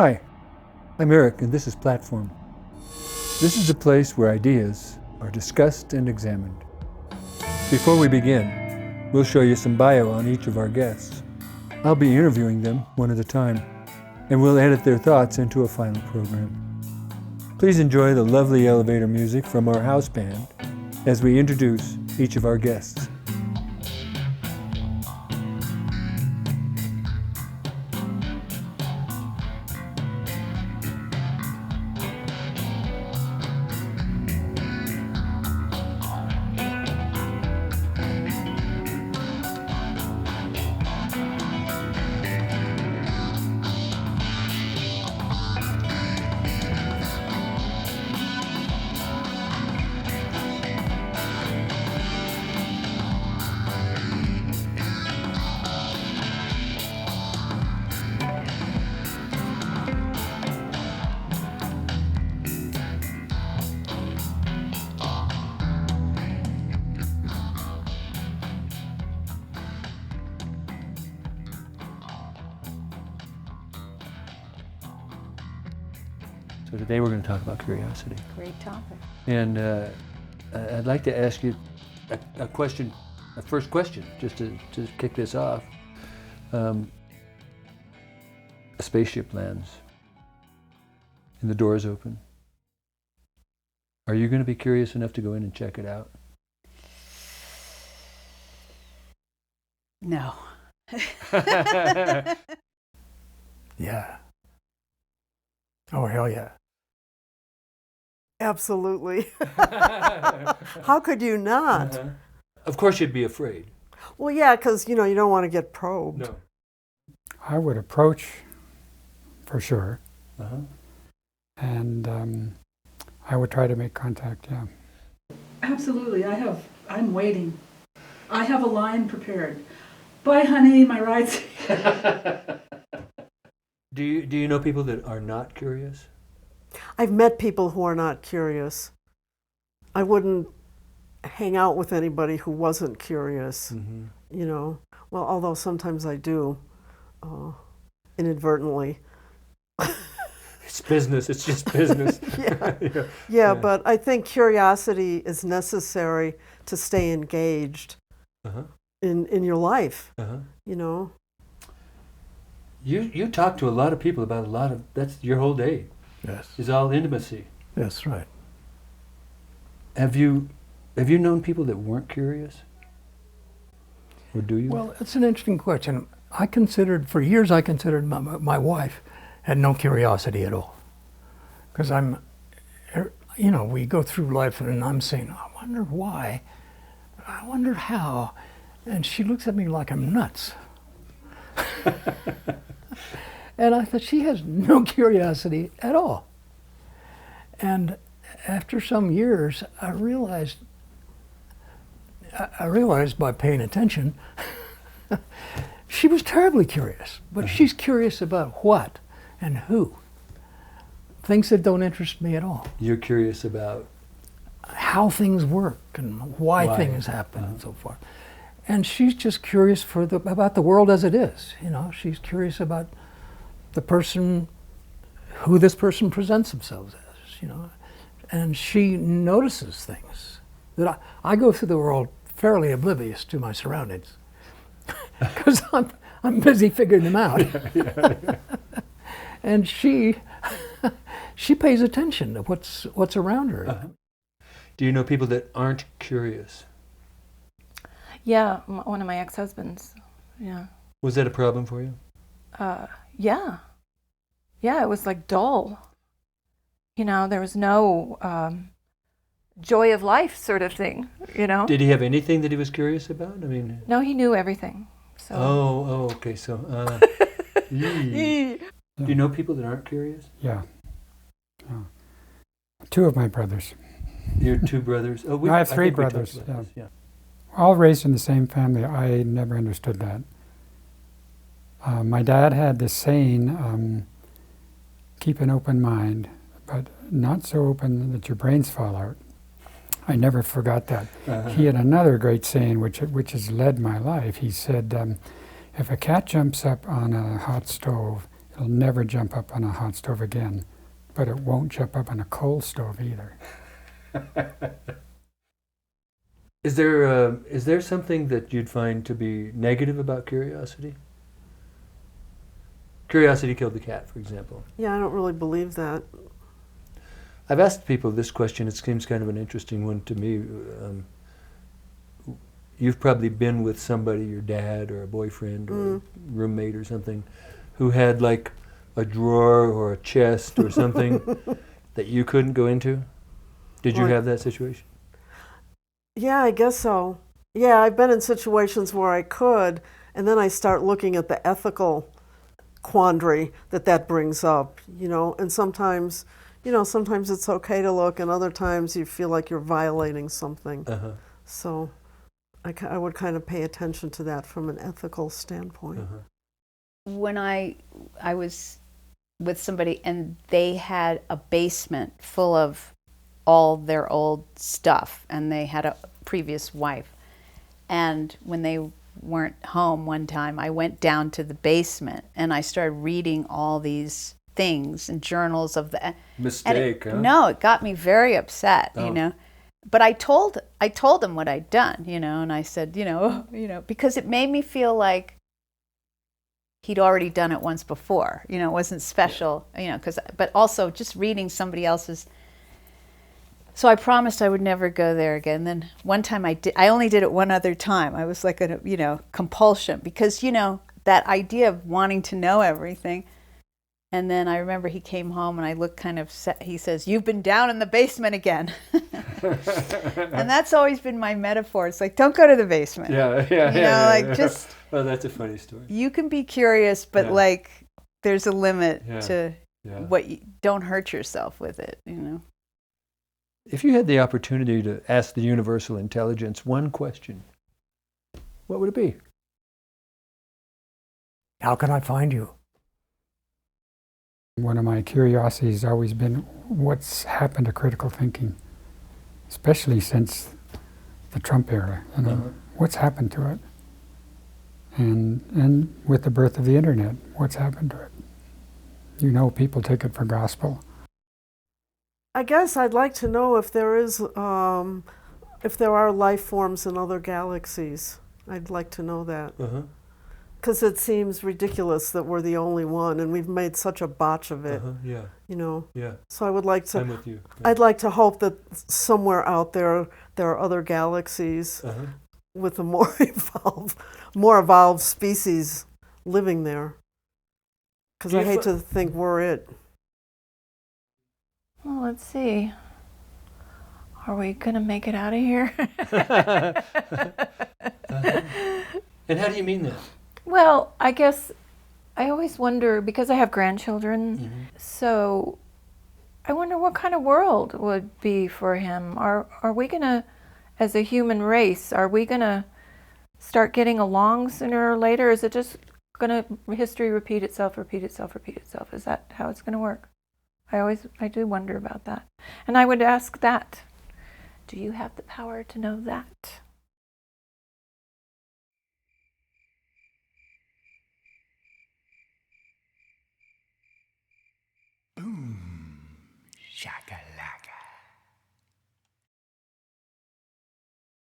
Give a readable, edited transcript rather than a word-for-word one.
Hi, I'm Eric, and this is Platform. This is a place where ideas are discussed and examined. Before we begin, we'll show you some bio on each of our guests. I'll be interviewing them one at a time, and we'll edit their thoughts into a final program. Please enjoy the lovely elevator music from our house band as we introduce each of our guests. So today we're going to talk about curiosity. Great topic. And I'd like to ask you a question, a first question, just to kick this off. A spaceship lands and the doors open. Are you going to be curious enough to go in and check it out? No. Yeah. Oh, hell yeah. Absolutely. How could you not? Uh-huh. Of course you'd be afraid. Well, yeah, because, you don't want to get probed. No. I would approach for sure, Uh-huh. and I would try to make contact, yeah. Absolutely, I'm waiting. I have a line prepared. Bye, honey, my ride's. Do you know people that are not curious? I've met people who are not curious. I wouldn't hang out with anybody who wasn't curious, Mm-hmm. Well, although sometimes I do, inadvertently. It's business, it's just business. Yeah. Yeah. But I think curiosity is necessary to stay engaged Uh-huh. in your life, Uh-huh. You talk to a lot of people about that's your whole day, Yes. is all intimacy. That's right. Have you known people that weren't curious? Or do you? Well, it's an interesting question. For years I considered my wife had no curiosity at all. Because we go through life and I'm saying, I wonder why, I wonder how. And she looks at me like I'm nuts. And I thought, she has no curiosity at all. And after some years, I realized by paying attention, she was terribly curious. But she's curious about what and who. Things that don't interest me at all. You're curious about How things work and why things happen and so forth. And she's just curious about the world as it is. She's curious about who this person presents themselves as, and she notices things that I go through the world fairly oblivious to my surroundings because I'm busy figuring them out. And she pays attention to what's around her. Uh-huh. Do you know people that aren't curious? Yeah, one of my ex-husbands. Yeah. Was that a problem for you? Yeah. Yeah, it was like dull. There was no joy of life sort of thing, Did he have anything that he was curious about? I mean. No, he knew everything. So. Oh, okay. So, do you know people that aren't curious? Yeah. Two of my brothers. Your two brothers? Oh, I have three think we talked brothers, about this, yeah. All raised in the same family. I never understood that. My dad had this saying, keep an open mind, but not so open that your brains fall out. I never forgot that. Uh-huh. He had another great saying, which has led my life. He said, if a cat jumps up on a hot stove, It'll never jump up on a hot stove again, but it won't jump up on a coal stove either. Is there something that you'd find to be negative about curiosity? Curiosity killed the cat, for example. Yeah, I don't really believe that. I've asked people this question. It seems kind of an interesting one to me. You've probably been with somebody, your dad or a boyfriend or a roommate or something, who had like a drawer or a chest or something that you couldn't go into. Did you have that situation? Yeah, I guess so. Yeah, I've been in situations where I could, and then I start looking at the ethical quandary that brings up, and sometimes it's okay to look, and other times you feel like you're violating something. So I would kind of pay attention to that from an ethical standpoint. When I was with somebody and they had a basement full of all their old stuff, and they had a previous wife, and when they weren't home one time, I went down to the basement and I started reading all these things and journals of the Mistake, huh? No, it got me very upset, But I told him what I'd done, and I said, because it made me feel like he'd already done it once before, it wasn't special, but also just reading somebody else's. So I promised I would never go there again. Then one time I only did it one other time. I was like a, compulsion, because, that idea of wanting to know everything. And then I remember he came home and I looked kind of set. He says, "You've been down in the basement again." And that's always been my metaphor. It's like, don't go to the basement. Yeah. Just. Well, that's a funny story. You can be curious, but there's a limit to what don't hurt yourself with it, If you had the opportunity to ask the universal intelligence one question, what would it be? How can I find you? One of my curiosities has always been what's happened to critical thinking, especially since the Trump era. What's happened to it? And with the birth of the internet, what's happened to it? People take it for gospel. I guess I'd like to know if there are life forms in other galaxies. I'd like to know that. Because it seems ridiculous that we're the only one, and we've made such a botch of it. Yeah. So I would like to. I'm with you. I'd like to hope that somewhere out there are other galaxies with a more evolved species living there. Because I hate to think we're it. Well, let's see. Are we going to make it out of here? And how do you mean that? Well, I guess I always wonder, because I have grandchildren, so I wonder what kind of world would be for him. Are we going to, as a human race, are we going to start getting along sooner or later? Is it just going to history repeat itself? Is that how it's going to work? I do wonder about that. And I would ask that. Do you have the power to know that? Boom. Shaka